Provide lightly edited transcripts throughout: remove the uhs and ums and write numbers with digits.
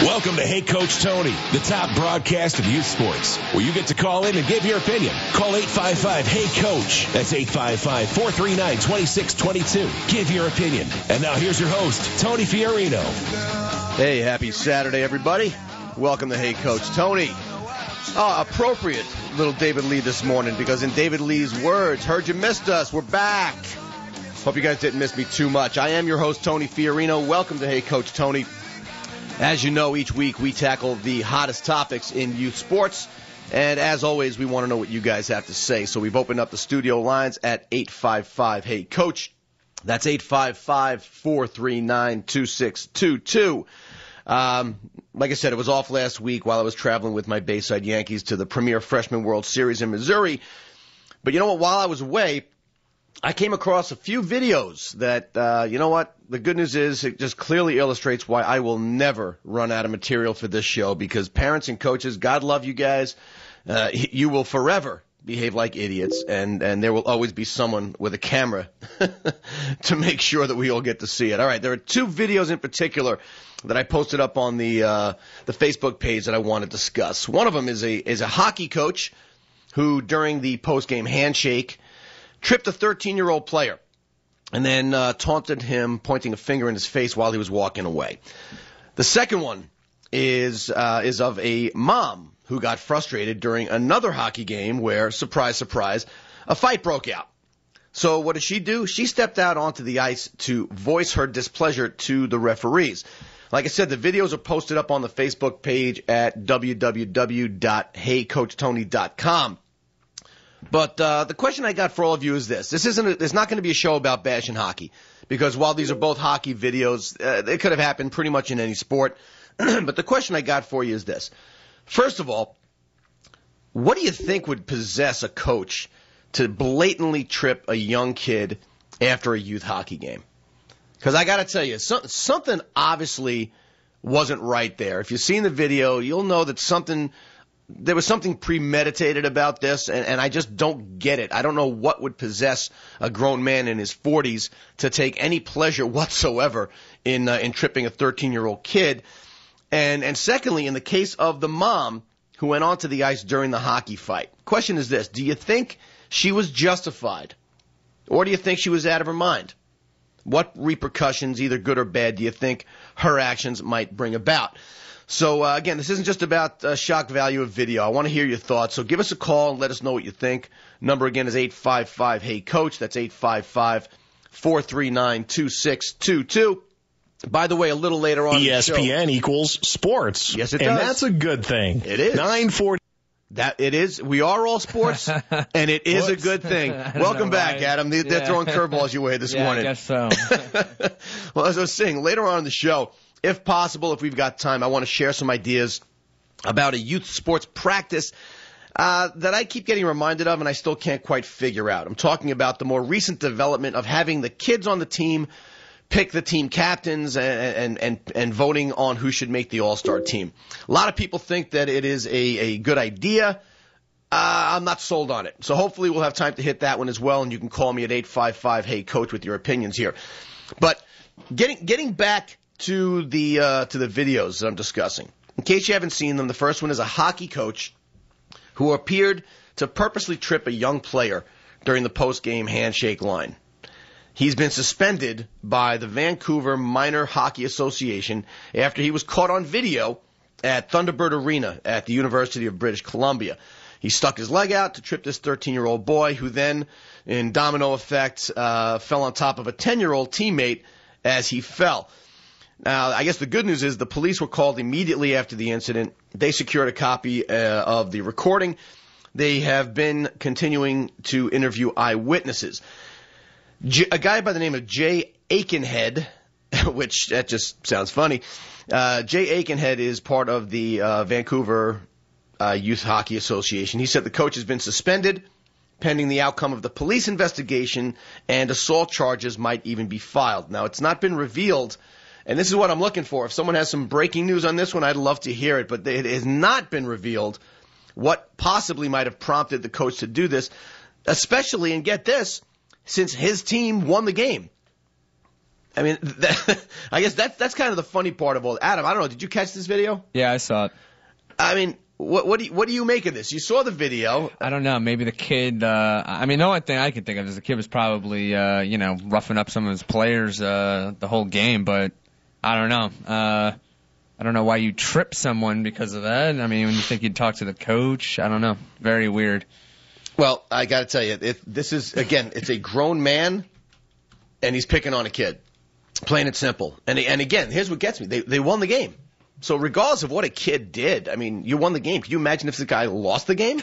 Welcome to Hey Coach Tony, the top broadcast of youth sports, where you get to call in and give your opinion. Call 855-HEY-COACH. That's 855-439-2622. Give your opinion. And now here's your host, Tony Fiorino. Hey, happy Saturday, everybody. Welcome to Hey Coach Tony. Appropriate little David Lee this morning, because in David Lee's words, heard you missed us, we're back. Hope you guys didn't miss me too much. I am your host, Tony Fiorino. Welcome to Hey Coach Tony. As you know, each week we tackle the hottest topics in youth sports. And as always, we want to know what you guys have to say. So we've opened up the studio lines at 855-HEY-COACH. That's 855-439-2622. Like I said, it was off last week while I was traveling with my Bayside Yankees to the Premier Freshman World Series in Missouri. But you know what? While I was away, I came across a few videos that, you know what? The good news is it just clearly illustrates why I will never run out of material for this show, because parents and coaches, God love you guys. You will forever behave like idiots, and there will always be someone with a camera to make sure that we all get to see it. All right, there are two videos in particular that I posted up on the Facebook page that I want to discuss. One of them is a hockey coach who, during the post-game handshake, tripped a 13-year-old player and then taunted him, pointing a finger in his face while he was walking away. The second one is of a mom who got frustrated during another hockey game where, surprise, surprise, a fight broke out. So what did she do? She stepped out onto the ice to voice her displeasure to the referees. Like I said, the videos are posted up on the Facebook page at www.heycoachtony.com. But the question I got for all of you is this. There's not going to be a show about bashing hockey, because while these are both hockey videos, it could have happened pretty much in any sport. But the question I got for you is this. First of all, what do you think would possess a coach to blatantly trip a young kid after a youth hockey game? Because I got to tell you, something obviously wasn't right there. If you've seen the video, you'll know that there was something premeditated about this, and I just don't get it. I don't know what would possess a grown man in his 40s to take any pleasure whatsoever in tripping a 13-year-old kid. And secondly, in the case of the mom who went onto the ice during the hockey fight, question is this: do you think she was justified, or do you think she was out of her mind? What repercussions, either good or bad, do you think her actions might bring about? So, again, this isn't just about shock value of video. I want to hear your thoughts. So give us a call and let us know what you think. Number, again, is 855-HEY-COACH. That's 855-439-2622. By the way, a little later on ESPN in the show, equals sports. Yes, it does. And that's a good thing. It is. 940. That it is. We are all sports, and it is a good thing. Welcome back, Adam. They're throwing curveballs your way this morning. I guess so. Well, as I was saying, later on in the show, if possible, if we've got time, I want to share some ideas about a youth sports practice that I keep getting reminded of and I still can't quite figure out. I'm talking about the more recent development of having the kids on the team pick the team captains and voting on who should make the all-star team. A lot of people think that it is a good idea. I'm not sold on it. So hopefully we'll have time to hit that one as well, and you can call me at 855-HEY-COACH with your opinions here. But getting back to the videos that I'm discussing. In case you haven't seen them, the first one is a hockey coach who appeared to purposely trip a young player during the post-game handshake line. He's been suspended by the Vancouver Minor Hockey Association after he was caught on video at Thunderbird Arena at the University of British Columbia. He stuck his leg out to trip this 13-year-old boy, who then, in domino effect, fell on top of a 10-year-old teammate as he fell. Now, I guess the good news is the police were called immediately after the incident. They secured a copy of the recording. They have been continuing to interview eyewitnesses. A guy by the name of Jay Aikenhead, which that just sounds funny. Jay Aikenhead is part of the Vancouver Youth Hockey Association. He said the coach has been suspended pending the outcome of the police investigation, and assault charges might even be filed. Now, it's not been revealed, and this is what I'm looking for. If someone has some breaking news on this one, I'd love to hear it, but it has not been revealed what possibly might have prompted the coach to do this, especially, and get this, since his team won the game. I mean, I guess that's kind of the funny part of all. Adam, I don't know. Did you catch this video? Yeah, I saw it. I mean, what do you make of this? You saw the video. I don't know. Maybe the kid. I mean, the only thing I can think of is the kid was probably, roughing up some of his players the whole game. But I don't know. I don't know why you trip someone because of that. I mean, when you think you'd talk to the coach, I don't know. Very weird. Well, I got to tell you, this is again, it's a grown man, and he's picking on a kid. Plain and simple. And again, here's what gets me. They won the game. So regardless of what a kid did, I mean, you won the game. Can you imagine if the guy lost the game?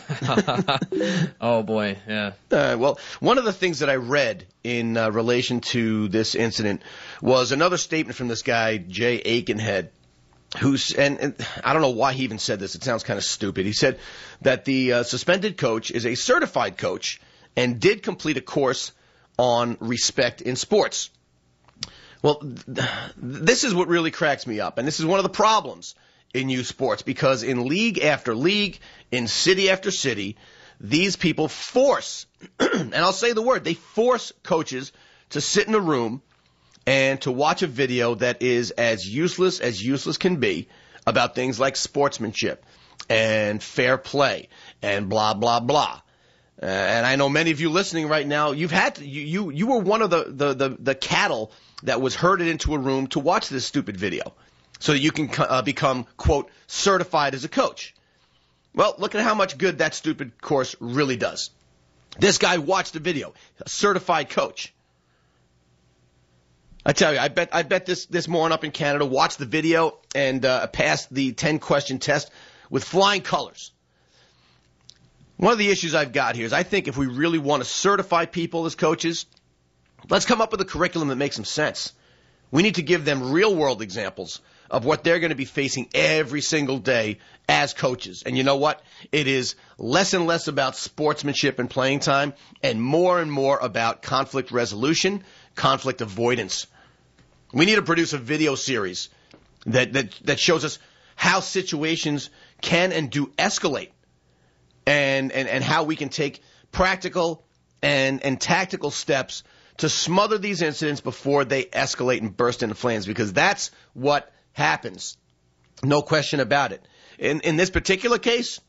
Oh, boy, yeah. Well, one of the things that I read in relation to this incident was another statement from this guy, Jay Aikenhead, and I don't know why he even said this. It sounds kind of stupid. He said that the suspended coach is a certified coach and did complete a course on respect in sports. Well, this is what really cracks me up, and this is one of the problems in youth sports, because in league after league, in city after city, these people force, and I'll say the word, they force coaches to sit in a room and to watch a video that is as useless can be about things like sportsmanship and fair play and blah, blah, blah. And I know many of you listening right now, you were one of the cattle that was herded into a room to watch this stupid video so that you can become, quote, certified as a coach. Well, look at how much good that stupid course really does. This guy watched the video, a certified coach. I tell you, I bet this moron up in Canada watched the video and passed the 10-question test with flying colors. One of the issues I've got here is I think if we really want to certify people as coaches, let's come up with a curriculum that makes some sense. We need to give them real-world examples of what they're going to be facing every single day as coaches. And you know what? It is less and less about sportsmanship and playing time and more about conflict resolution, conflict avoidance. We need to produce a video series that shows us how situations can and do escalate and how we can take practical and tactical steps to smother these incidents before they escalate and burst into flames, because that's what happens. No question about it. In this particular case,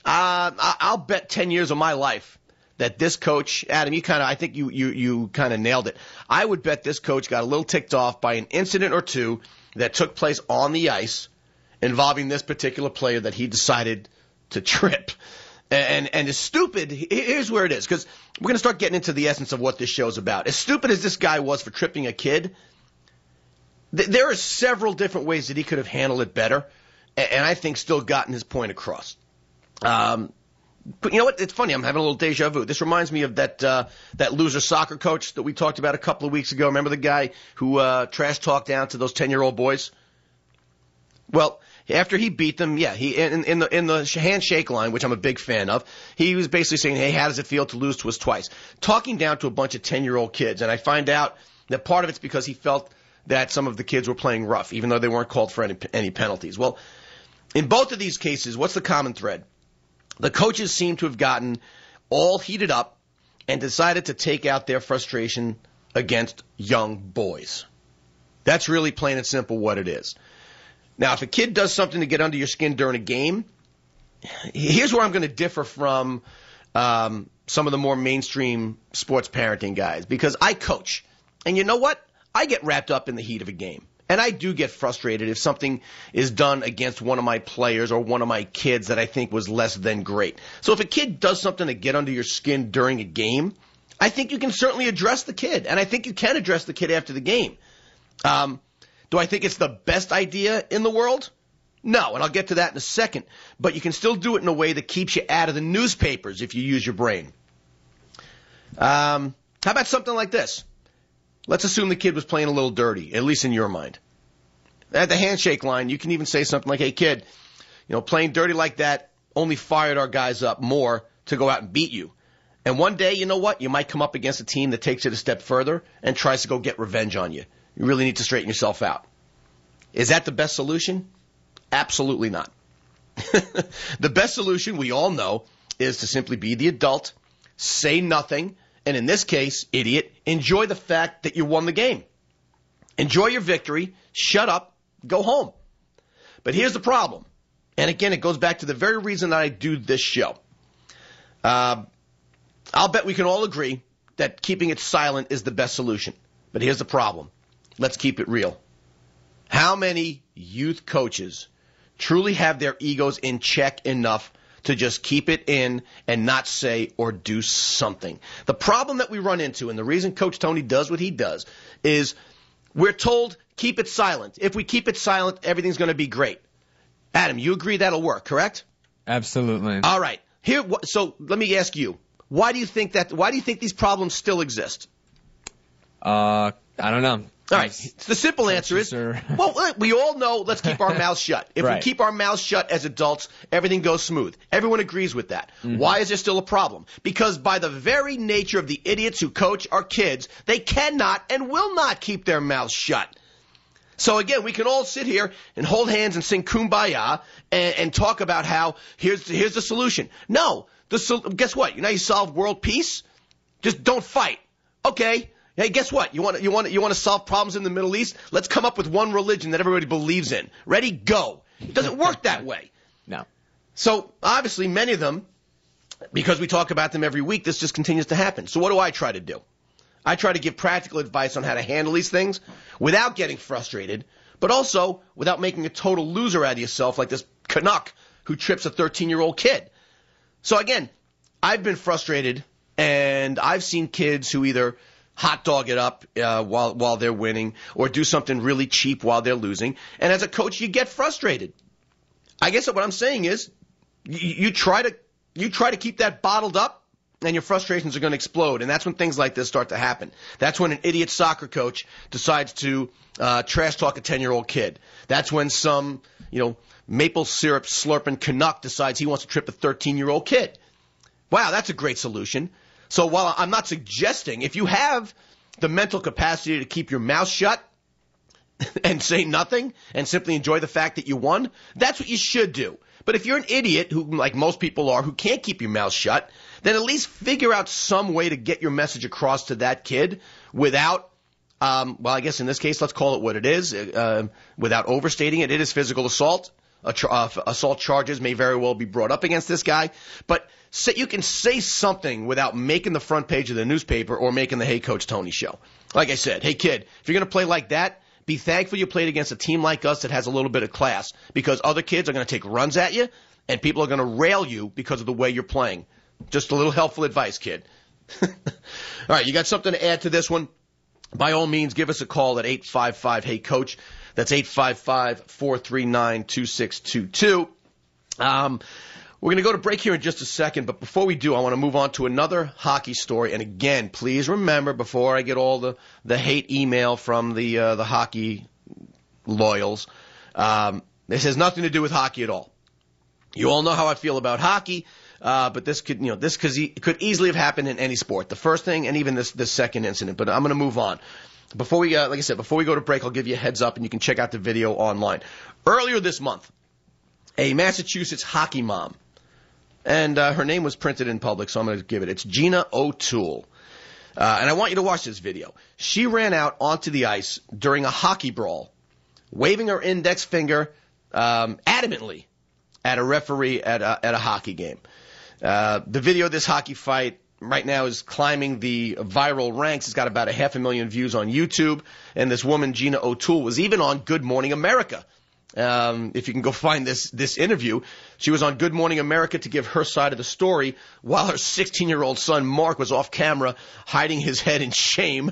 I'll bet 10 years of my life that this coach, Adam, I think you kind of nailed it. I would bet this coach got a little ticked off by an incident or two that took place on the ice involving this particular player that he decided to trip. And as stupid, here's where it is, because we're going to start getting into the essence of what this show's about. As stupid as this guy was for tripping a kid, there are several different ways that he could have handled it better, and I think still gotten his point across. But you know what? It's funny. I'm having a little deja vu. This reminds me of that loser soccer coach that we talked about a couple of weeks ago. Remember the guy who trash talked down to those 10-year-old boys? Well, after he beat them, he in the handshake line, which I'm a big fan of, he was basically saying, "Hey, how does it feel to lose to us twice?" Talking down to a bunch of 10-year-old kids, and I find out that part of it's because he felt that some of the kids were playing rough, even though they weren't called for any penalties. Well, in both of these cases, what's the common thread? The coaches seem to have gotten all heated up and decided to take out their frustration against young boys. That's really plain and simple what it is. Now, if a kid does something to get under your skin during a game, here's where I'm going to differ from some of the more mainstream sports parenting guys, because I coach. And you know what? I get wrapped up in the heat of a game. And I do get frustrated if something is done against one of my players or one of my kids that I think was less than great. So if a kid does something to get under your skin during a game, I think you can certainly address the kid. And I think you can address the kid after the game. Do I think it's the best idea in the world? No, and I'll get to that in a second. But you can still do it in a way that keeps you out of the newspapers if you use your brain. How about something like this? Let's assume the kid was playing a little dirty, at least in your mind. At the handshake line, you can even say something like, "Hey, kid, playing dirty like that only fired our guys up more to go out and beat you. And one day, you know what? You might come up against a team that takes it a step further and tries to go get revenge on you. You really need to straighten yourself out." Is that the best solution? Absolutely not. The best solution, we all know, is to simply be the adult, say nothing, and in this case, idiot, enjoy the fact that you won the game. Enjoy your victory, shut up, go home. But here's the problem. And again, it goes back to the very reason that I do this show. I'll bet we can all agree that keeping it silent is the best solution. But here's the problem. Let's keep it real. How many youth coaches truly have their egos in check enough to just keep it in and not say or do something? The problem that we run into, and the reason Coach Tony does what he does, is we're told, keep it silent. If we keep it silent, everything's going to be great. Adam, you agree that'll work, correct? Absolutely. All right. So let me ask you, why do you think these problems still exist? I don't know. All right. The simple answer is, well, we all know let's keep our mouths shut. If we keep our mouths shut as adults, everything goes smooth. Everyone agrees with that. Mm-hmm. Why is there still a problem? Because by the very nature of the idiots who coach our kids, they cannot and will not keep their mouths shut. So again, we can all sit here and hold hands and sing Kumbaya and talk about how here's the solution. No, guess what? You solve world peace? Just don't fight. Okay. Hey, guess what? You want to solve problems in the Middle East? Let's come up with one religion that everybody believes in. Ready? Go. It doesn't work that way. No. So obviously, many of them, because we talk about them every week, this just continues to happen. So what do I try to do? I try to give practical advice on how to handle these things without getting frustrated, but also without making a total loser out of yourself like this Canuck who trips a 13-year-old kid. So again, I've been frustrated, and I've seen kids who either hot dog it up while they're winning or do something really cheap while they're losing. And as a coach, you get frustrated. I guess what I'm saying is you try to keep that bottled up, and your frustrations are going to explode. And that's when things like this start to happen. That's when an idiot soccer coach decides to trash talk a 10-year-old kid. That's when some, maple syrup slurping Canuck decides he wants to trip a 13-year-old kid. Wow, that's a great solution. So while I'm not suggesting, if you have the mental capacity to keep your mouth shut and say nothing and simply enjoy the fact that you won, that's what you should do. But if you're an idiot, who, like most people are, who can't keep your mouth shut, then at least figure out some way to get your message across to that kid without, I guess in this case, let's call it what it is, without overstating it. It is physical assault. Assault charges may very well be brought up against this guy. But you can say something without making the front page of the newspaper or making the Hey Coach Tony show. Like I said, hey kid, if you're going to play like that, be thankful you played against a team like us that has a little bit of class, because other kids are going to take runs at you and people are going to rail you because of the way you're playing. Just a little helpful advice, kid. All right, you got something to add to this one? By all means, give us a call at 855-HEY-COACH. That's 855-439-2622. We're going to go to break here in just a second, but before we do, I want to move on to another hockey story. And again, please remember, before I get all the hate email from the hockey loyals, this has nothing to do with hockey at all. You all know how I feel about hockey, but this could easily have happened in any sport. The first thing, and even this second incident. But I'm going to move on. Before we go to break, I'll give you a heads up, and you can check out the video online. Earlier this month, a Massachusetts hockey mom, and her name was printed in public, so I'm going to give it. It's Gina O'Toole. And I want you to watch this video. She ran out onto the ice during a hockey brawl, waving her index finger adamantly at a referee at a hockey game. The video of this hockey fight right now is climbing the viral ranks. It's got about 500,000 views on YouTube. And this woman, Gina O'Toole, was even on Good Morning America. If you can go find this interview, she was on Good Morning America to give her side of the story while her 16-year-old son, Mark, was off camera hiding his head in shame.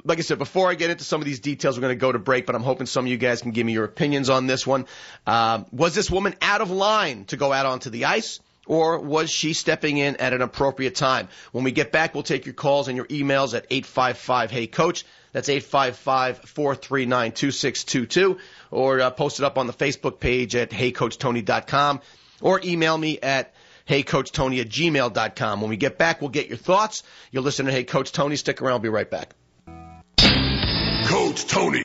Like I said, before I get into some of these details, we're going to go to break, but I'm hoping some of you guys can give me your opinions on this one. Was this woman out of line to go out onto the ice, or was she stepping in at an appropriate time? When we get back, we'll take your calls and your emails at 855-HEY-COACH. That's 855-439-2622, or post it up on the Facebook page at heycoachtony.com, or email me at heycoachtony@gmail.com. When we get back, we'll get your thoughts. You'll listen to Hey Coach Tony. Stick around. I'll be right back. Coach Tony.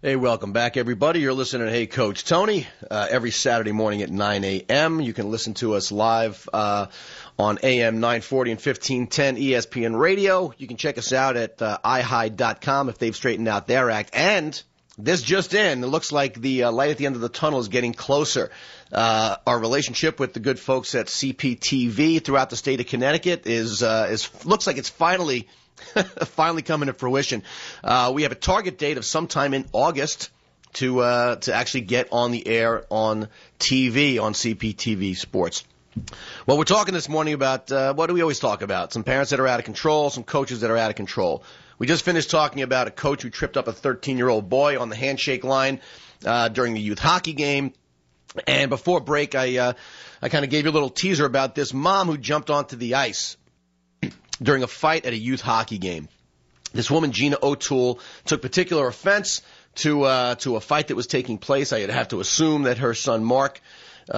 Hey, welcome back, everybody. You're listening to Hey Coach Tony every Saturday morning at 9 a.m. You can listen to us live on AM 940 and 1510 ESPN Radio. You can check us out at ihide.com if they've straightened out their act. And this just in, it looks like the light at the end of the tunnel is getting closer. Our relationship with the good folks at CPTV throughout the state of Connecticut looks like it's finally coming to fruition. We have a target date of sometime in August to actually get on the air on TV, on CPTV Sports. Well, we're talking this morning about what do we always talk about? Some parents that are out of control, some coaches that are out of control. We just finished talking about a coach who tripped up a 13-year-old boy on the handshake line during the youth hockey game. And before break, I kind of gave you a little teaser about this mom who jumped onto the ice during a fight at a youth hockey game. This woman, Gina O'Toole, took particular offense to a fight that was taking place. I'd have to assume that her son, Mark,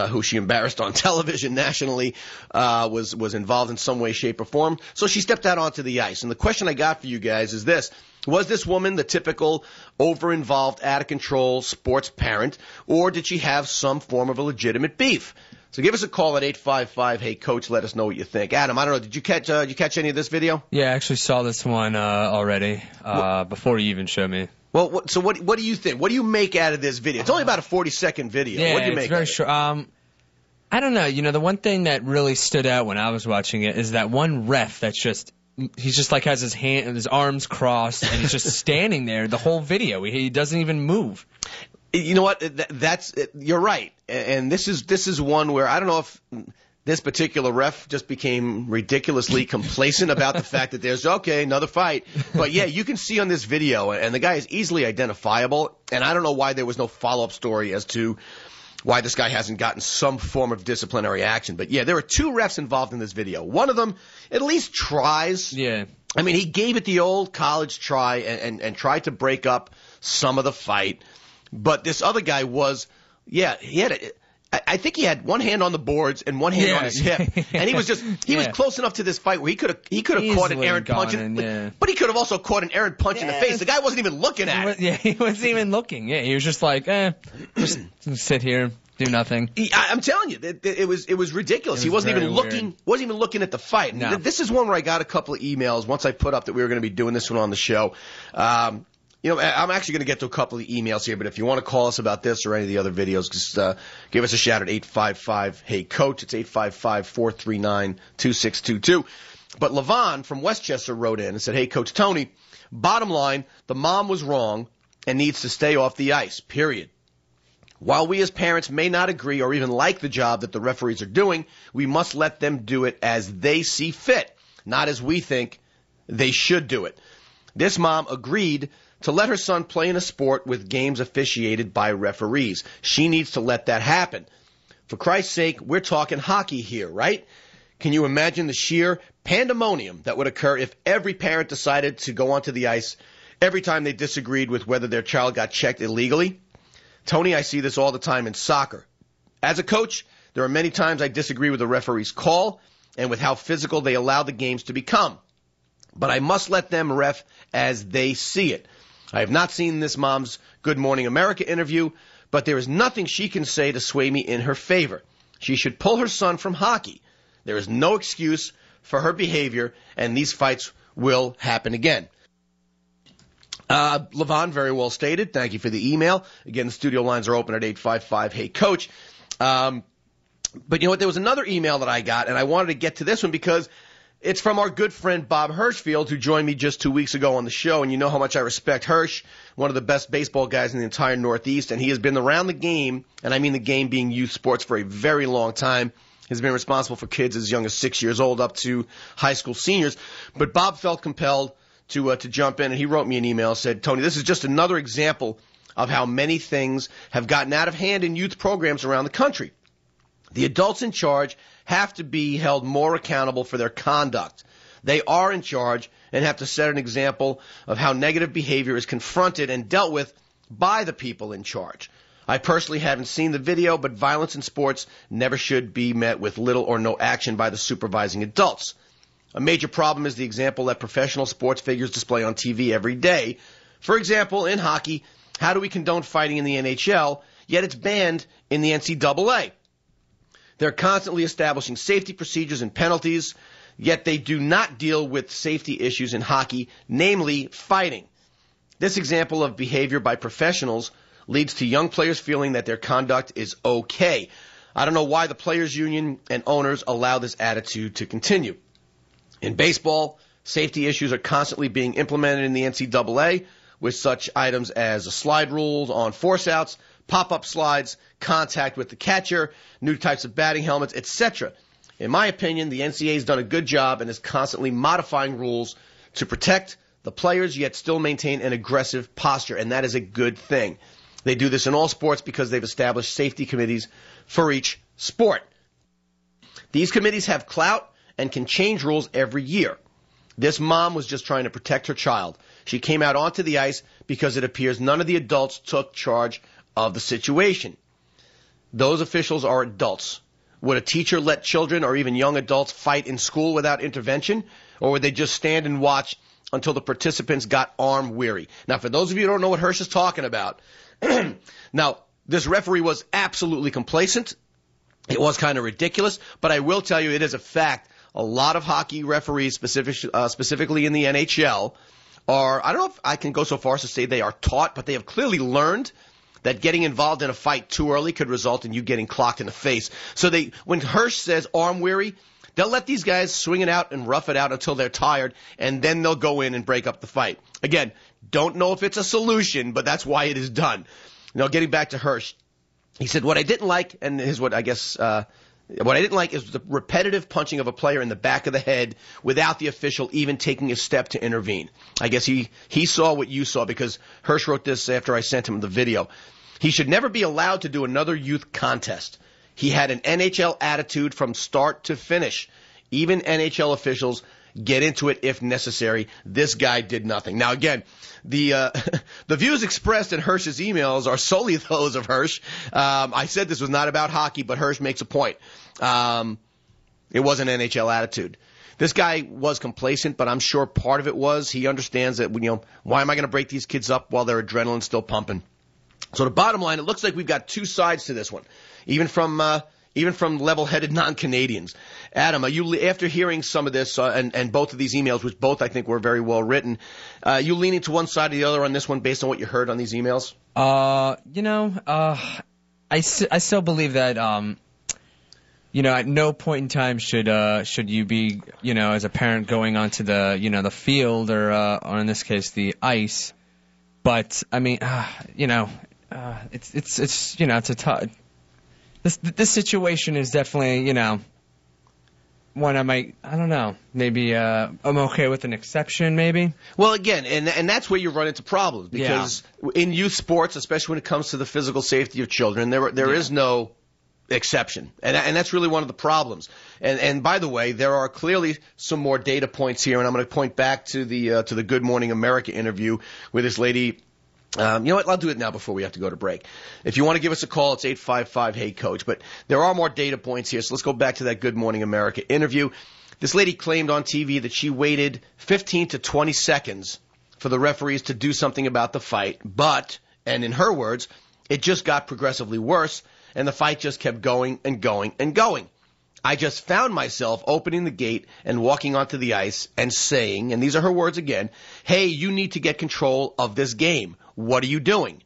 who she embarrassed on television nationally, was involved in some way, shape, or form. So she stepped out onto the ice. And the question I got for you guys is this. Was this woman the typical over-involved, out-of-control sports parent, or did she have some form of a legitimate beef? So give us a call at 855-HEY-COACH. Let us know what you think. Adam, I don't know, did you catch any of this video? Yeah, I actually saw this one already before you even showed me. Well, what do you think? What do you make out of this video? It's only about a 40-second video. Yeah, what do you make it's very short. I don't know. You know, the one thing that really stood out when I was watching it is that one ref that's he's just like has his arms crossed and he's just standing there the whole video. He doesn't even move. You know what? You're right. And this is one where I don't know if this particular ref just became ridiculously complacent about the fact that there's, another fight. But, yeah, you can see on this video, and the guy is easily identifiable, and I don't know why there was no follow-up story as to why this guy hasn't gotten some form of disciplinary action. But, yeah, there are two refs involved in this video. One of them at least tries. Yeah. I mean, he gave it the old college try and tried to break up some of the fight. But this other guy I think he had one hand on the boards and one hand on his hip, and he was close enough to this fight where he could have caught an errant punch, but he could have also caught an errant punch in the face. The guy wasn't even looking at it. Yeah, he wasn't even looking. Yeah, he was just like, just sit here, do nothing. I'm telling you, it was ridiculous. He wasn't even looking at the fight. No. This is one where I got a couple of emails once I put up that we were going to be doing this one on the show. I'm actually going to get to a couple of emails here, but if you want to call us about this or any of the other videos, just give us a shout at 855-HEY-COACH. It's 855-439-2622. But Levon from Westchester wrote in and said, "Hey, Coach Tony, bottom line, the mom was wrong and needs to stay off the ice, period. While we as parents may not agree or even like the job that the referees are doing, we must let them do it as they see fit, not as we think they should do it. This mom agreed to let her son play in a sport with games officiated by referees. She needs to let that happen. For Christ's sake, we're talking hockey here, right? Can you imagine the sheer pandemonium that would occur if every parent decided to go onto the ice every time they disagreed with whether their child got checked illegally? Tony, I see this all the time in soccer. As a coach, there are many times I disagree with the referee's call and with how physical they allow the games to become. But I must let them ref as they see it. I have not seen this mom's Good Morning America interview, but there is nothing she can say to sway me in her favor. She should pull her son from hockey. There is no excuse for her behavior, and these fights will happen again." Levon, very well stated. Thank you for the email. Again, the studio lines are open at 855-HEY-COACH. But you know what? There was another email that I got, and I wanted to get to this one because it's from our good friend Bob Hirschfield, who joined me just 2 weeks ago on the show, and you know how much I respect Hirsch, one of the best baseball guys in the entire Northeast, and he has been around the game, and I mean the game being youth sports, for a very long time. He's been responsible for kids as young as 6 years old up to high school seniors. But Bob felt compelled to jump in, and he wrote me an email and said, "Tony, this is just another example of how many things have gotten out of hand in youth programs around the country. The adults in charge have to be held more accountable for their conduct. They are in charge and have to set an example of how negative behavior is confronted and dealt with by the people in charge. I personally haven't seen the video, but violence in sports never should be met with little or no action by the supervising adults. A major problem is the example that professional sports figures display on TV every day. For example, in hockey, How do we condone fighting in the NHL, yet it's banned in the NCAA? They're constantly establishing safety procedures and penalties, yet they do not deal with safety issues in hockey, namely fighting. This example of behavior by professionals leads to young players feeling that their conduct is okay. I don't know why the players' union and owners allow this attitude to continue. In baseball, safety issues are constantly being implemented in the NCAA with such items as slide rules on force outs, pop-up slides, contact with the catcher, new types of batting helmets, etc. In my opinion, the NCAA has done a good job and is constantly modifying rules to protect the players yet still maintain an aggressive posture, and that is a good thing. They do this in all sports because they've established safety committees for each sport. These committees have clout and can change rules every year. This mom was just trying to protect her child. She came out onto the ice because it appears none of the adults took charge of the situation. Those officials are adults. Would a teacher let children or even young adults fight in school without intervention? Or would they just stand and watch until the participants got arm weary? Now, for those of you who don't know what Hirsch is talking about, now, this referee was absolutely complacent. It was kind of ridiculous, but I will tell you it is a fact. A lot of hockey referees, specifically in the NHL, are, I don't know if I can go so far as to say they are taught, but they have clearly learned that getting involved in a fight too early could result in you getting clocked in the face. So when Hirsch says arm weary, they'll let these guys swing it out and rough it out until they're tired, and then they'll go in and break up the fight. Again, don't know if it's a solution, but that's why it is done. Now, getting back to Hirsch, he said, what I didn't like, and here's what I guess, what I didn't like is the repetitive punching of a player in the back of the head without the official even taking a step to intervene. I guess he saw what you saw because Hirsch wrote this after I sent him the video. He should never be allowed to do another youth contest. He had an NHL attitude from start to finish. Even NHL officials get into it if necessary. This guy did nothing. Now, again, the views expressed in Hirsch's emails are solely those of Hirsch. I said this was not about hockey, but Hirsch makes a point. It was an NHL attitude. This guy was complacent, but I'm sure part of it was he understands that, why am I going to break these kids up while their adrenaline's still pumping? So the bottom line, it looks like we've got two sides to this one, even from level-headed non-Canadians. Adam, are you, after hearing some of this and both of these emails, which both I think were very well written, you leaning to one side or the other on this one based on what you heard on these emails? I still believe that at no point in time should you be as a parent going onto the the field or in this case the ice. But I mean, it's a tough. This situation is definitely, one I don't know, maybe I'm okay with an exception, maybe. Well, again, and that's where you run into problems because in youth sports, especially when it comes to the physical safety of children, there is no exception, and that's really one of the problems. And by the way, there are clearly some more data points here, and I'm going to point back to the Good Morning America interview with this lady. You know what? I'll do it now before we have to go to break. If you want to give us a call, it's 855-HEY-COACH. But there are more data points here, so let's go back to that Good Morning America interview. This lady claimed on TV that she waited 15 to 20 seconds for the referees to do something about the fight, but, and in her words, it just got progressively worse, and the fight just kept going and going and going. I just found myself opening the gate and walking onto the ice and saying, and these are her words again, hey, you need to get control of this game. What are you doing?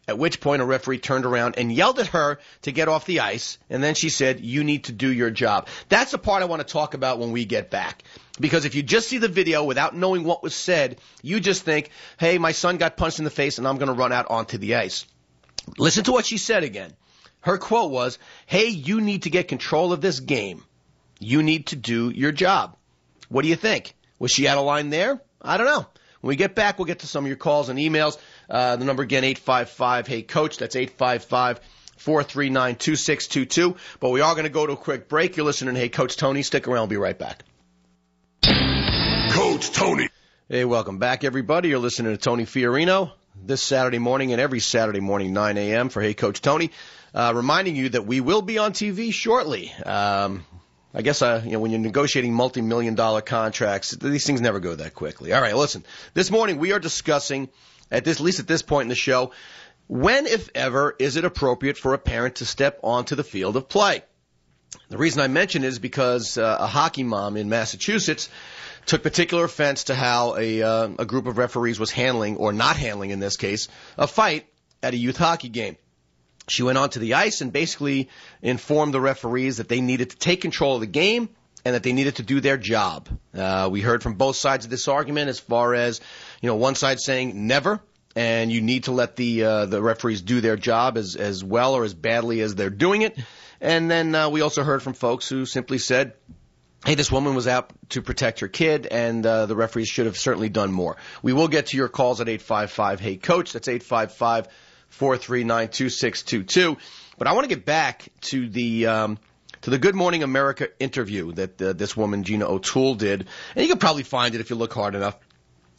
At which point a referee turned around and yelled at her to get off the ice, and then she said, you need to do your job. That's the part I want to talk about when we get back. Because if you just see the video without knowing what was said, you just think, hey, my son got punched in the face and I'm going to run out onto the ice. Listen to what she said again. Her quote was, hey, you need to get control of this game. You need to do your job. What do you think? Was she out of line there? I don't know. When we get back, we'll get to some of your calls and emails. The number again, 855-HEY-COACH. That's 855-439-2622. But we are going to go to a quick break. You're listening to Hey Coach Tony. Stick around. We'll be right back. Coach Tony. Hey, welcome back, everybody. You're listening to Tony Fiorino this Saturday morning and every Saturday morning, 9 a.m. for Hey Coach Tony. Reminding you that we will be on TV shortly. I guess, when you're negotiating multi-million-dollar contracts, these things never go that quickly. All right, listen. This morning we are discussing at least at this point in the show, when, if ever, is it appropriate for a parent to step onto the field of play? The reason I mention it is because a hockey mom in Massachusetts took particular offense to how a group of referees was handling, or not handling in this case, a fight at a youth hockey game. She went onto the ice and basically informed the referees that they needed to take control of the game and that they needed to do their job. We heard from both sides of this argument, as far as, one side saying never, and you need to let the referees do their job as well or as badly as they're doing it. And then we also heard from folks who simply said, hey, this woman was out to protect her kid, and the referees should have certainly done more. We will get to your calls at 855-HEY-COACH. That's 855-439-2622. But I want to get back to the Good Morning America interview that this woman, Gina O'Toole, did. And you can probably find it if you look hard enough.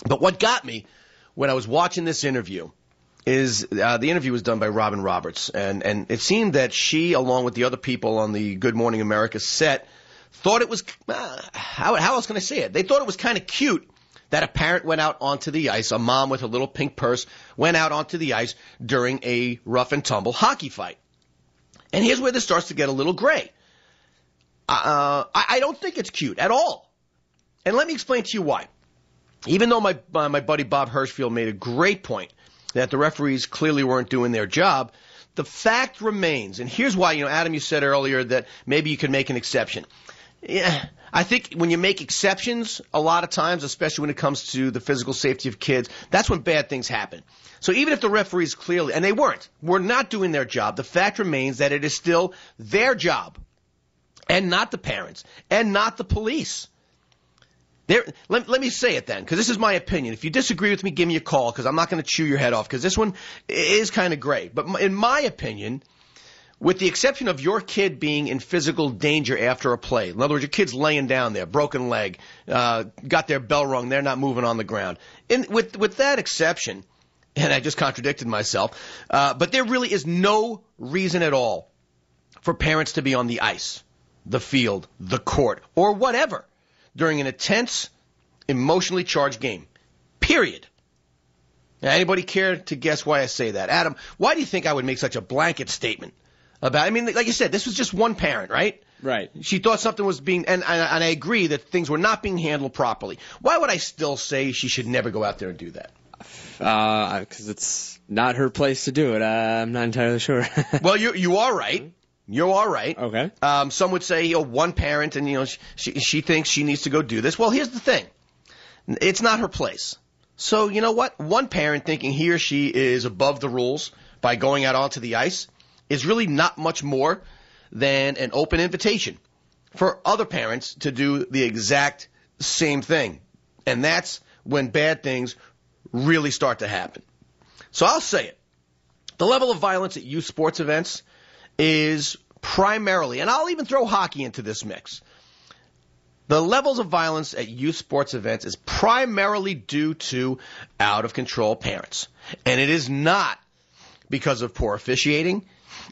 But what got me when I was watching this interview is the interview was done by Robin Roberts. And it seemed that she, along with the other people on the Good Morning America set, thought it was, how else can I say it? They thought it was kind of cute that a parent went out onto the ice, a mom with a little pink purse went out onto the ice during a rough and tumble hockey fight. And here's where this starts to get a little gray. I don't think it's cute at all. And let me explain to you why. Even though my buddy Bob Hirschfield made a great point that the referees clearly weren't doing their job, the fact remains, and here's why, Adam, you said earlier that maybe you could make an exception. Yeah, I think when you make exceptions, a lot of times, especially when it comes to the physical safety of kids, that's when bad things happen. So even if the referees clearly, and they were not doing their job, the fact remains that it is still their job, and not the parents, and not the police. Let me say it then, because this is my opinion. If you disagree with me, give me a call, because I'm not going to chew your head off, because this one is kind of gray. But in my opinion, with the exception of your kid being in physical danger after a play, in other words, your kid's laying down there, broken leg, got their bell rung, they're not moving on the ground. With that exception, and I just contradicted myself, but there really is no reason at all for parents to be on the ice, the field, the court, or whatever during an intense, emotionally charged game. Period. Now, anybody care to guess why I say that? Adam, why do you think I would make such a blanket statement about, like you said, this was just one parent, right? Right. She thought something was being, and I agree that things were not being handled properly. Why would I still say she should never go out there and do that? Because it's not her place to do it. I'm not entirely sure. Well, you are right. You are right. Okay. Some would say, one parent, and, she thinks she needs to go do this. Well, here's the thing. It's not her place. So, you know what? One parent thinking he or she is above the rules by going out onto the ice is really not much more than an open invitation for other parents to do the exact same thing. And that's when bad things really start to happen. So I'll say it. The level of violence at youth sports events is primarily, and I'll even throw hockey into this mix, the levels of violence at youth sports events is primarily due to out-of-control parents. And it is not because of poor officiating,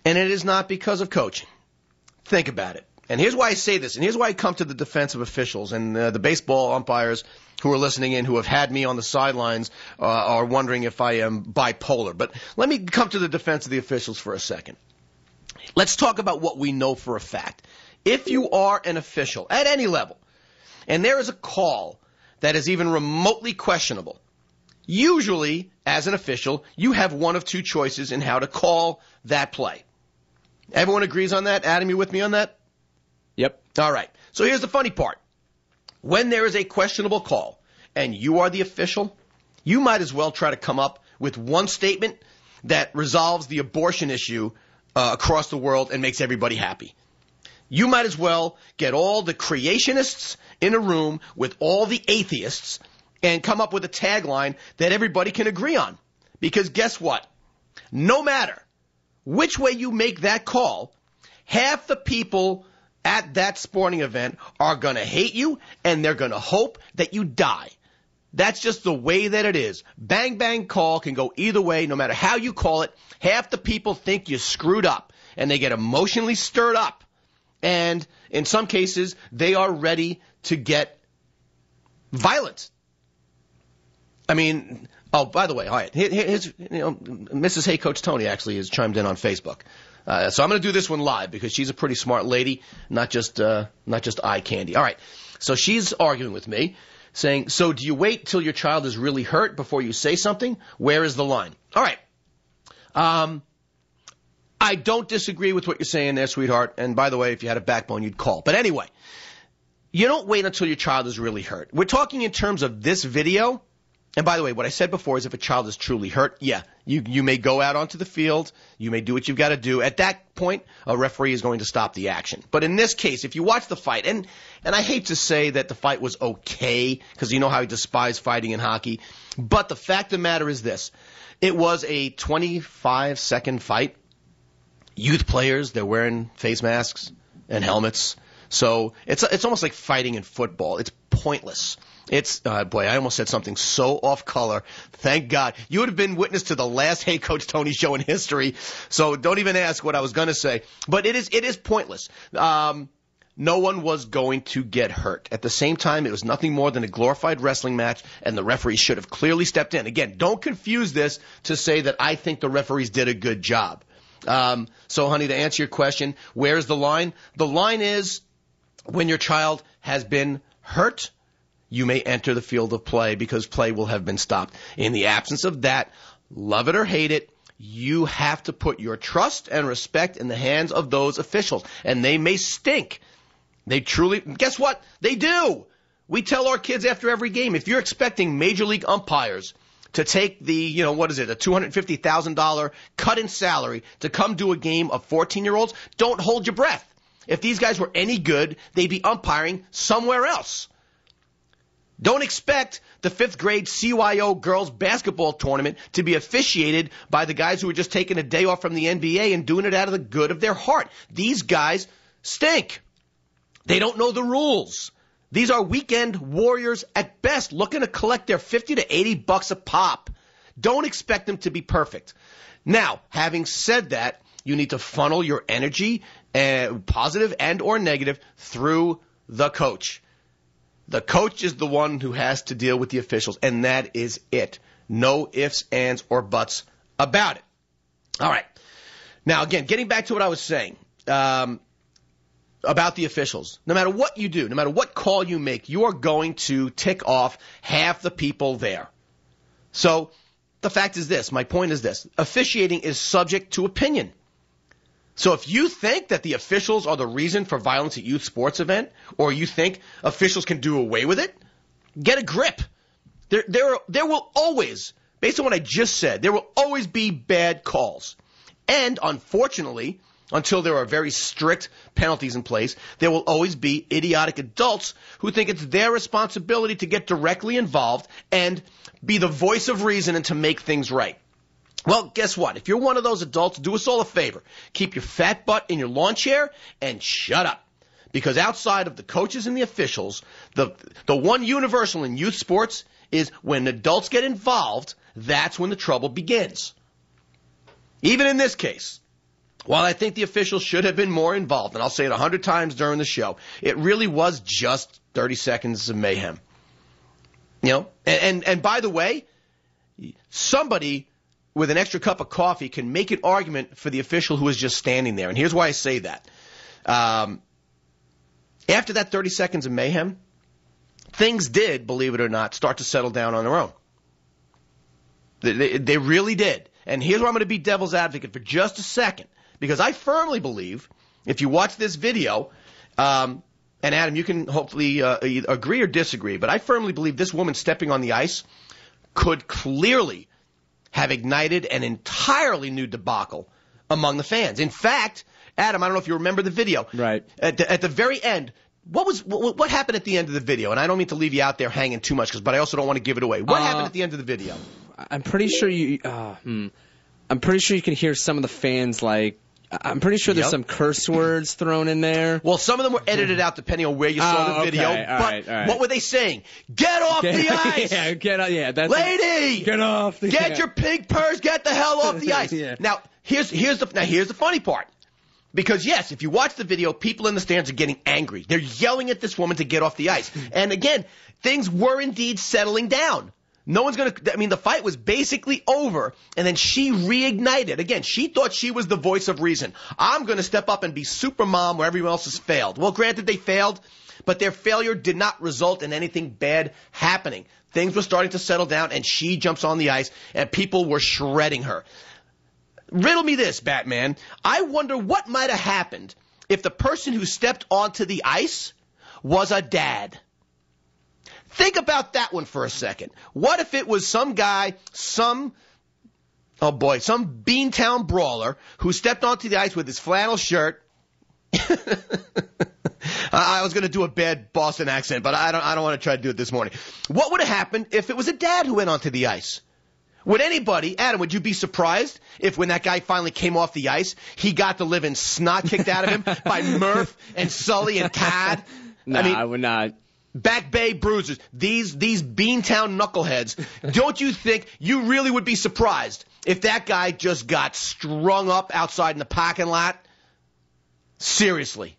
and it is not because of coaching. Think about it. And here's why I say this, and here's why I come to the defense of officials. And the baseball umpires who are listening in, who have had me on the sidelines, are wondering if I am bipolar. But let me come to the defense of the officials for a second. Let's talk about what we know for a fact. If you are an official at any level, and there is a call that is even remotely questionable, usually, as an official, you have one of two choices in how to call that play. Everyone agrees on that? Adam, you with me on that? Yep. All right. So here's the funny part. When there is a questionable call, and you are the official, you might as well try to come up with one statement that resolves the abortion issue across the world and makes everybody happy. You might as well get all the creationists in a room with all the atheists and come up with a tagline that everybody can agree on. Because guess what? No matter which way you make that call, half the people at that sporting event are going to hate you, and they're going to hope that you die. That's just the way that it is. Bang, bang call can go either way, no matter how you call it. Half the people think you screwed up, and they get emotionally stirred up. And in some cases, they are ready to get violent. I mean, Oh, by the way, all right. Here's, Mrs. Hey Coach Tony actually has chimed in on Facebook. So I'm going to do this one live because she's a pretty smart lady, not just eye candy. All right. So she's arguing with me, saying, so do you wait till your child is really hurt before you say something? Where is the line? All right. I don't disagree with what you're saying there, sweetheart. And by the way, if you had a backbone, you'd call. But anyway, you don't wait until your child is really hurt. We're talking in terms of this video. And by the way, what I said before is if a child is truly hurt, yeah, you may go out onto the field. You may do what you've got to do. At that point, a referee is going to stop the action. But in this case, if you watch the fight, and I hate to say that the fight was okay because you know how I despise fighting in hockey, but the fact of the matter is this. It was a 25-second fight. Youth players, they're wearing face masks and helmets. So it's almost like fighting in football. It's pointless. It's, boy, I almost said something so off color. Thank God. You would have been witness to the last Hey Coach Tony show in history, so don't even ask what I was going to say. But it is pointless. No one was going to get hurt. At the same time, it was nothing more than a glorified wrestling match, and the referees should have clearly stepped in. Again, don't confuse this to say that I think the referees did a good job. So, honey, to answer your question, where's the line? The line is when your child has been hurt, you may enter the field of play because play will have been stopped. In the absence of that, love it or hate it, you have to put your trust and respect in the hands of those officials. And they may stink. They truly, guess what? They do. We tell our kids after every game, if you're expecting major league umpires to take the, a $250,000 cut in salary to come do a game of 14-year-olds, don't hold your breath. If these guys were any good, they'd be umpiring somewhere else. Don't expect the 5th grade CYO girls basketball tournament to be officiated by the guys who are just taking a day off from the NBA and doing it out of the good of their heart. These guys stink. They don't know the rules. These are weekend warriors at best, looking to collect their $50 to $80 a pop. Don't expect them to be perfect. Now, having said that, you need to funnel your energy, positive and or negative, through the coach. The coach is the one who has to deal with the officials, and that is it. No ifs, ands, or buts about it. All right. Now, again, getting back to what I was saying about the officials. No matter what you do, no matter what call you make, you are going to tick off half the people there. So the fact is this. My point is this. Officiating is subject to opinion. So if you think that the officials are the reason for violence at youth sports event, or you think officials can do away with it, get a grip. There will always, based on what I just said, there will always be bad calls. And unfortunately, until there are very strict penalties in place, there will always be idiotic adults who think it's their responsibility to get directly involved and be the voice of reason and to make things right. Well, guess what? If you're one of those adults, do us all a favor. Keep your fat butt in your lawn chair and shut up. Because outside of the coaches and the officials, the one universal in youth sports is when adults get involved, that's when the trouble begins. Even in this case, while I think the officials should have been more involved, and I'll say it 100 times during the show, it really was just 30 seconds of mayhem. And by the way, somebody with an extra cup of coffee can make an argument for the official who is just standing there. And here's why I say that. After that 30 seconds of mayhem, things did, believe it or not, start to settle down on their own. They really did. And here's where I'm going to be devil's advocate for just a second. Because I firmly believe, if you watch this video, and Adam, you can hopefully agree or disagree, but I firmly believe this woman stepping on the ice could clearly have ignited an entirely new debacle among the fans. In fact, Adam, I don't know if you remember the video. Right. At the very end, what happened at the end of the video? And I don't mean to leave you out there hanging too much, but I also don't want to give it away. What happened at the end of the video? I'm pretty sure I'm pretty sure you can hear some of the fans I'm pretty sure there's some curse words thrown in there. Well, some of them were edited out depending on where you saw the video. Okay. All right. What were they saying? Get off the ice! That's lady! Get off the Get your pink purse, get the hell off the ice. Yeah. Now, here's the funny part. Because, yes, if you watch the video, people in the stands are getting angry. They're yelling at this woman to get off the ice. And, again, things were indeed settling down. No one's going to, I mean, the fight was basically over, and then she reignited. Again, she thought she was the voice of reason. I'm going to step up and be super mom where everyone else has failed. Well, granted, they failed, but their failure did not result in anything bad happening. Things were starting to settle down, and she jumps on the ice, and people were shredding her. Riddle me this, Batman. I wonder what might have happened if the person who stepped onto the ice was a dad. Think about that one for a second. What if it was some guy, some Beantown brawler who stepped onto the ice with his flannel shirt? I was going to do a bad Boston accent, but I don't want to try to do it this morning. What would have happened if it was a dad who went onto the ice? Would anybody, Adam, would you be surprised if when that guy finally came off the ice, he got the living snot kicked out of him by Murph and Sully and Tad? No, I would not. Back Bay bruisers, these Beantown knuckleheads, don't you think you really would be surprised if that guy just got strung up outside in the parking lot? Seriously.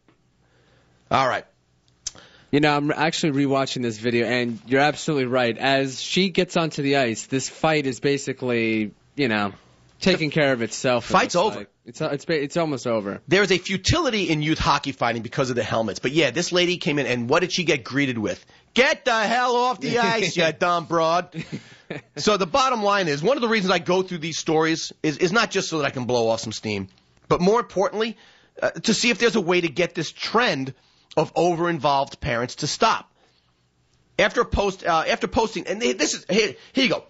All right. You know, I'm actually rewatching this video, and you're absolutely right. As she gets onto the ice, this fight is basically, taking care of itself. Fight's over. Like. It's almost over. There's a futility in youth hockey fighting because of the helmets. But yeah, this lady came in, and what did she get greeted with? Get the hell off the ice, you dumb broad. So the bottom line is, one of the reasons I go through these stories is not just so that I can blow off some steam, but more importantly, to see if there's a way to get this trend of over-involved parents to stop. After posting, and this is, here you go.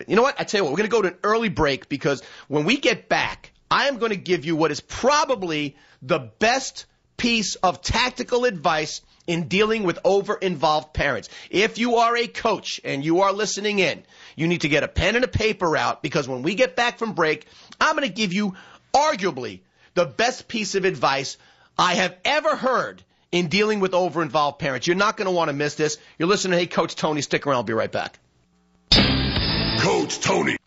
You know what? I tell you what, we're going to go to an early break because when we get back, I am going to give you what is probably the best piece of tactical advice in dealing with over-involved parents. If you are a coach and you are listening in, you need to get a pen and a paper out because when we get back from break, I'm going to give you arguably the best piece of advice I have ever heard in dealing with over-involved parents. You're not going to want to miss this. You're listening to Hey Coach Tony. Stick around. I'll be right back. Coach Tony.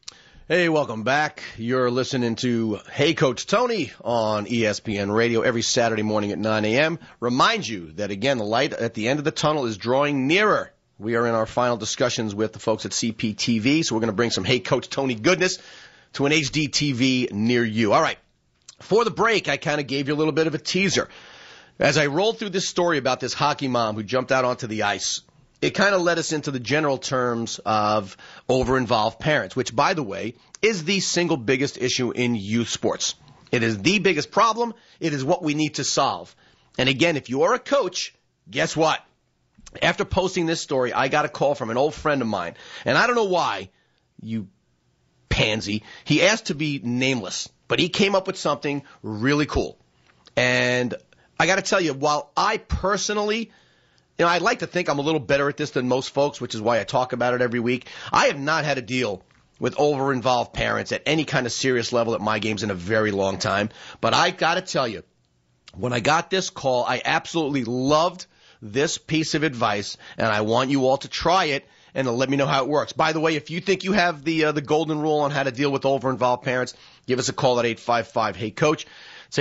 Hey, welcome back. You're listening to Hey Coach Tony on ESPN Radio every Saturday morning at 9 a.m. Remind you that, again, the light at the end of the tunnel is drawing nearer. We are in our final discussions with the folks at CPTV, so we're going to bring some Hey Coach Tony goodness to an HD TV near you. All right. For the break, I kind of gave you a little bit of a teaser. As I rolled through this story about this hockey mom who jumped out onto the ice, it kind of led us into the general terms of over-involved parents, which, by the way, is the single biggest issue in youth sports. It is the biggest problem. It is what we need to solve. And again, if you are a coach, guess what? After posting this story, I got a call from an old friend of mine. And I don't know why, you pansy. He asked to be nameless, but he came up with something really cool. And I got to tell you, while I personally, I'd like to think I'm a little better at this than most folks, which is why I talk about it every week. I have not had to deal with over-involved parents at any kind of serious level at my games in a very long time. But I got to tell you, when I got this call, I absolutely loved this piece of advice, and I want you all to try it and let me know how it works. By the way, if you think you have the golden rule on how to deal with over-involved parents, give us a call at 855-HEY-COACH. It's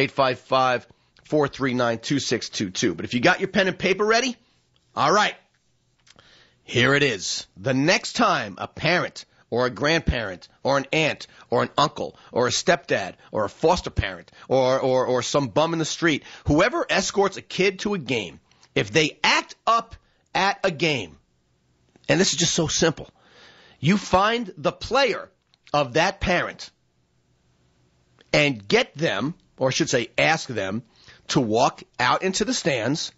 855-439-2622. But if you got your pen and paper ready, all right, here it is. The next time a parent or a grandparent or an aunt or an uncle or a stepdad or a foster parent or some bum in the street, whoever escorts a kid to a game, if they act up at a game, and this is just so simple, you find the player of that parent and get them, or I should say ask them, to walk out into the stands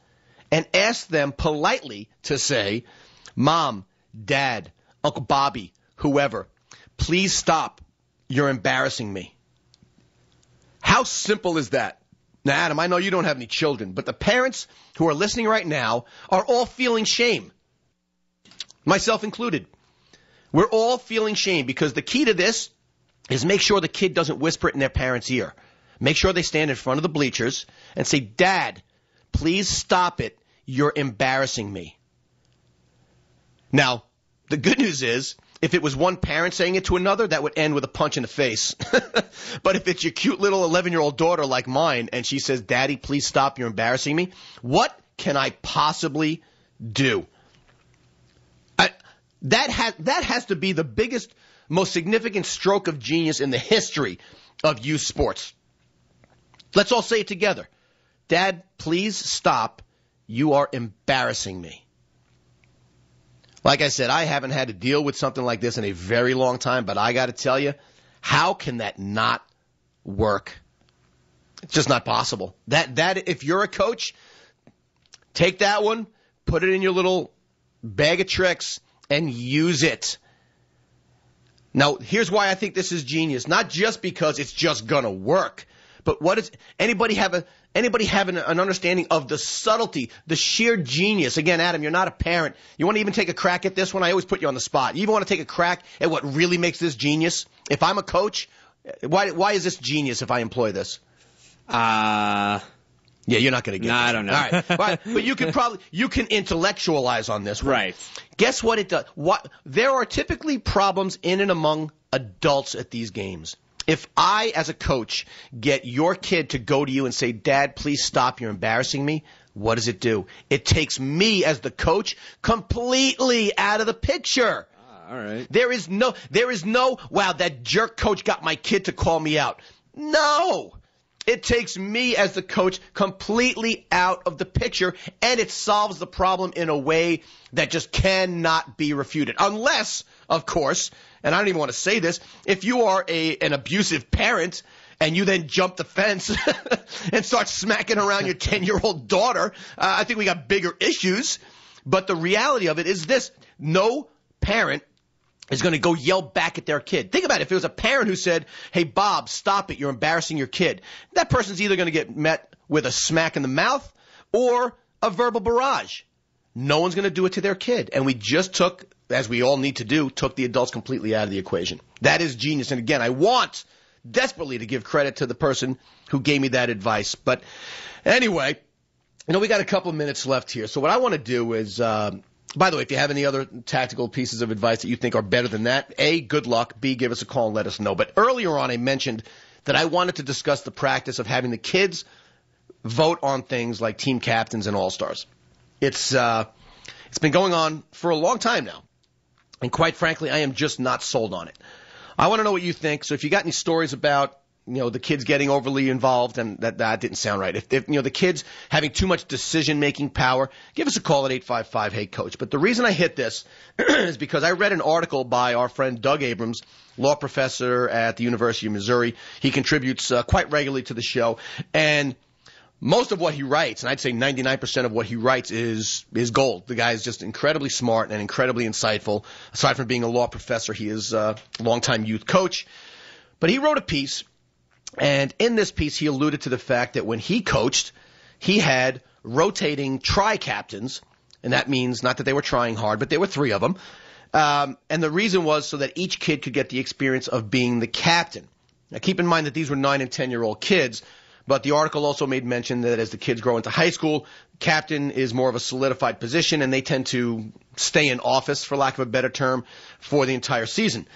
and ask them politely to say, Mom, Dad, Uncle Bobby, whoever, please stop. You're embarrassing me. How simple is that? Now, Adam, I know you don't have any children, but the parents who are listening right now are all feeling shame, myself included. We're all feeling shame because the key to this is make sure the kid doesn't whisper it in their parent's ear. Make sure they stand in front of the bleachers and say, Dad, please stop it. You're embarrassing me. Now, the good news is, if it was one parent saying it to another, that would end with a punch in the face. But if it's your cute little 11-year-old daughter like mine, and she says, Daddy, please stop, you're embarrassing me, what can I possibly do? That has to be the biggest, most significant stroke of genius in the history of youth sports. Let's all say it together. Dad, please stop. You are embarrassing me. Like I said, I haven't had to deal with something like this in a very long time, but I got to tell you, how can that not work? It's just not possible. That if you're a coach, take that one, put it in your little bag of tricks, and use it. Now, here's why I think this is genius. Not just because it's just gonna work, but what is anybody have an understanding of the subtlety, the sheer genius? Again, Adam, you're not a parent. You want to even take a crack at this one? I always put you on the spot. You even want to take a crack at what really makes this genius? If I'm a coach, why is this genius if I employ this? Yeah, you're not going to get it. I don't know. All right. But you can intellectualize on this one. Right. Guess what it does? There are typically problems in and among adults at these games. If I, as a coach, get your kid to go to you and say, Dad, please stop, you're embarrassing me, what does it do? It takes me, as the coach, completely out of the picture. All right. There is no, wow, that jerk coach got my kid to call me out. No. It takes me as the coach completely out of the picture, and it solves the problem in a way that just cannot be refuted. Unless, of course, and I don't even want to say this, if you are an abusive parent and you then jump the fence and start smacking around your 10-year-old daughter, I think we got bigger issues. But the reality of it is this: no parent is going to go yell back at their kid. Think about it. If it was a parent who said, hey, Bob, stop it, you're embarrassing your kid, that person's either going to get met with a smack in the mouth or a verbal barrage. No one's going to do it to their kid. And we just took, as we all need to do, took the adults completely out of the equation. That is genius. And again, I want desperately to give credit to the person who gave me that advice. But anyway, we got a couple of minutes left here. So what I want to do is, by the way, if you have any other tactical pieces of advice that you think are better than that, A, good luck. B, give us a call and let us know. But earlier on, I mentioned that I wanted to discuss the practice of having the kids vote on things like team captains and all-stars. It's been going on for a long time now. And quite frankly, I am just not sold on it. I want to know what you think. So if you got any stories about, the kids getting overly involved, and that didn't sound right. If the kids having too much decision-making power, give us a call at 855-HEY-COACH. But the reason I hit this is because I read an article by our friend Doug Abrams, law professor at the University of Missouri. He contributes quite regularly to the show. And most of what he writes, and I'd say 99% of what he writes is gold. The guy is just incredibly smart and incredibly insightful. Aside from being a law professor, he is a longtime youth coach. But he wrote a piece. And in this piece, he alluded to the fact that when he coached, he had rotating tri-captains, and that means not that they were trying hard, but there were 3 of them. And the reason was so that each kid could get the experience of being the captain. Now, keep in mind that these were 9 and 10-year-old kids, but the article also made mention that as the kids grow into high school, captain is more of a solidified position, and they tend to stay in office, for lack of a better term, for the entire season.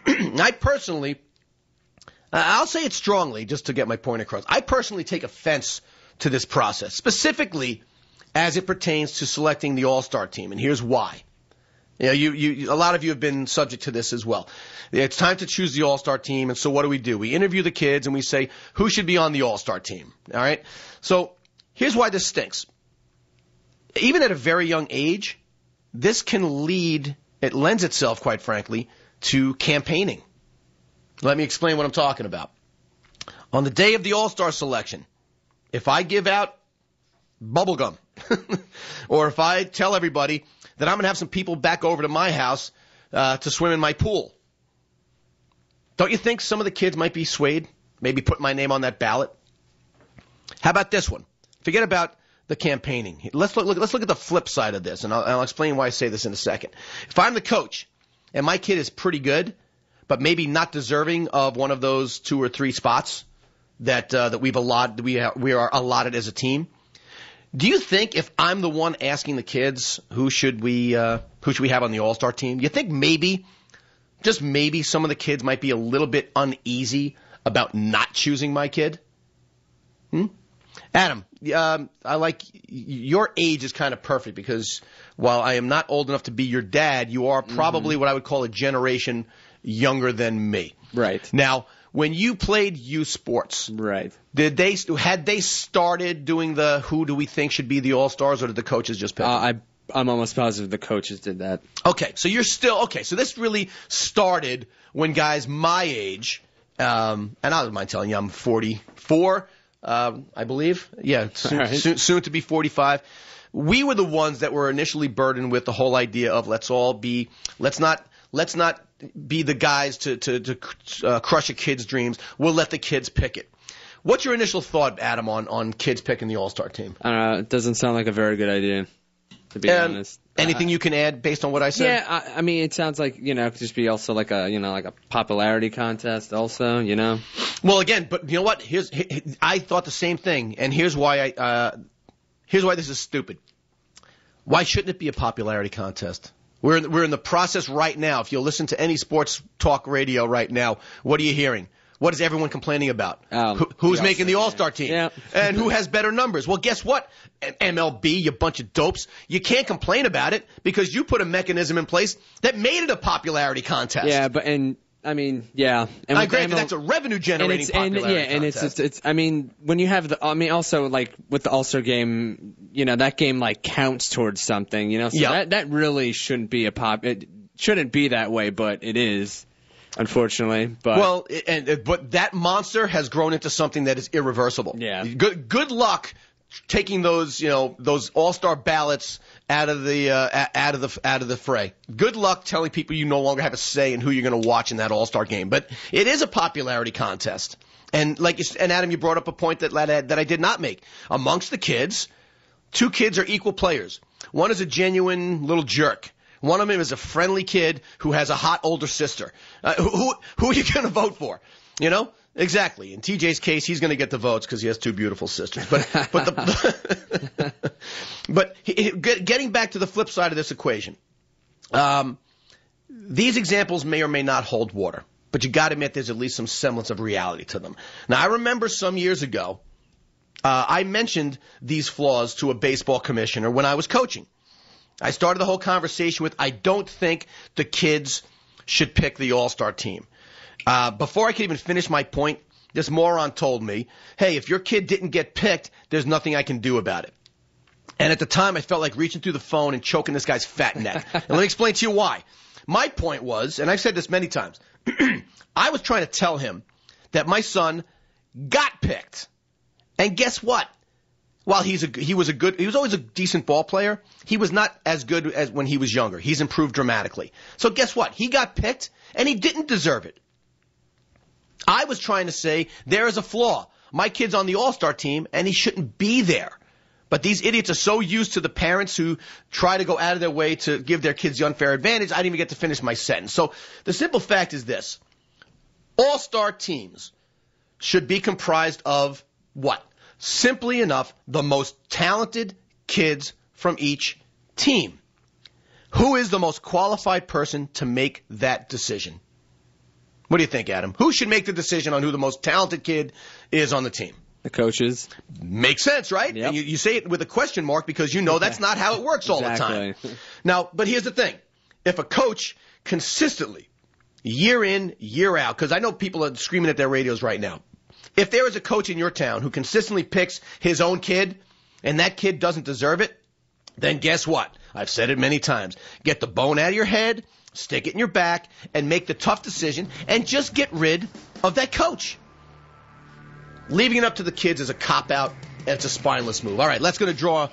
I personally... I'll say it strongly just to get my point across. I personally take offense to this process, specifically as it pertains to selecting the all-star team, and here's why. A lot of you have been subject to this as well. It's time to choose the all-star team, and so what do? We interview the kids, and we say, who should be on the all-star team? All right? So here's why this stinks. Even at a very young age, this can it lends itself, quite frankly, to campaigning. Let me explain what I'm talking about. On the day of the all-star selection, if I give out bubble gum, or if I tell everybody that I'm going to have some people back over to my house to swim in my pool, don't you think some of the kids might be swayed, maybe put my name on that ballot? How about this one? Forget about the campaigning. Let's look at the flip side of this, and I'll explain why I say this in a second. If I'm the coach and my kid is pretty good, but maybe not deserving of one of those 2 or 3 spots that we are allotted as a team. Do you think if I'm the one asking the kids who should we have on the all-star team, you think maybe, just maybe, some of the kids might be a little bit uneasy about not choosing my kid? Adam, I like your age is kind of perfect because while I am not old enough to be your dad, you are probably what I would call a generation younger than me. Right. Now, when you played youth sports, Right. had they started doing the who do we think should be the All-Stars, or did the coaches just pick them? I'm almost positive the coaches did that. Okay, so you're still okay. So this really started when guys my age, and I don't mind telling you, I'm 44, I believe. Yeah, soon to be 45. We were the ones that were initially burdened with the whole idea of let's not be the guys to crush a kid's dreams. We'll let the kids pick it. What's your initial thought, Adam, on kids picking the All-Star team? I don't know. It doesn't sound like a very good idea, to be honest. Anything you can add based on what I said? Yeah, I mean, it sounds like, it could just be also like a popularity contest also, Well, again, but you know what? I thought the same thing, and here's why this is stupid. Why shouldn't it be a popularity contest? We're in the process right now. If you listen to any sports talk radio right now, what are you hearing? What is everyone complaining about? Who's making the All-Star team? Yeah. And who has better numbers? Well, guess what? MLB, you bunch of dopes. You can't complain about it because you put a mechanism in place that made it a popularity contest. Yeah, and I agree. That's a revenue-generating popularity contest. It's. I mean, when you have also like with the All-Star game, that game like counts towards something, So that really shouldn't be it shouldn't be that way, but it is, unfortunately. But but that monster has grown into something that is irreversible. Yeah. Good luck taking those All-Star ballots out of the fray. Good luck telling people you no longer have a say in who you're going to watch in that All-Star game. But it is a popularity contest. And Adam, you brought up a point that I did not make. Amongst the kids, 2 kids are equal players. One is a genuine little jerk. One of them is a friendly kid who has a hot older sister. Who are you going to vote for? Exactly. In TJ's case, he's going to get the votes because he has 2 beautiful sisters. But getting back to the flip side of this equation, these examples may or may not hold water, but you got to admit there's at least some semblance of reality to them. Now, I remember some years ago, I mentioned these flaws to a baseball commissioner when I was coaching. I started the whole conversation with, I don't think the kids should pick the All-Star team. Before I could even finish my point, this moron told me, hey, if your kid didn't get picked, there's nothing I can do about it. And at the time, I felt like reaching through the phone and choking this guy's fat neck. And let me explain to you why. My point was, and I've said this many times, I was trying to tell him that my son got picked. And guess what? While he was always a decent ball player, he was not as good as when he was younger. He's improved dramatically. So guess what? He got picked, and he didn't deserve it. I was trying to say there is a flaw. My kid's on the All-Star team, and he shouldn't be there. But these idiots are so used to the parents who try to go out of their way to give their kids the unfair advantage, I didn't even get to finish my sentence. So the simple fact is this. All-Star teams should be comprised of what? Simply enough, the most talented kids from each team. Who is the most qualified person to make that decision? What do you think, Adam? Who should make the decision on who the most talented kid is on the team? The coaches. Makes sense, right? Yep. And you say it with a question mark because you know that's not how it works all the time. Now, but here's the thing. If a coach consistently, year in, year out, because I know people are screaming at their radios right now. If there is a coach in your town who consistently picks his own kid and that kid doesn't deserve it, then guess what? I've said it many times. Get the bone out of your head, stick it in your back, and make the tough decision and just get rid of that coach. Leaving it up to the kids is a cop-out, and it's a spineless move. All right, let's go to draw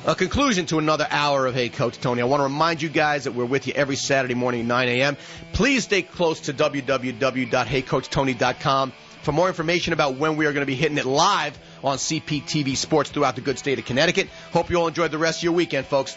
a conclusion to another hour of Hey Coach Tony. I want to remind you guys that we're with you every Saturday morning at 9 a.m. Please stay close to www.heycoachtony.com for more information about when we are going to be hitting it live on CPTV Sports throughout the good state of Connecticut. Hope you all enjoyed the rest of your weekend, folks.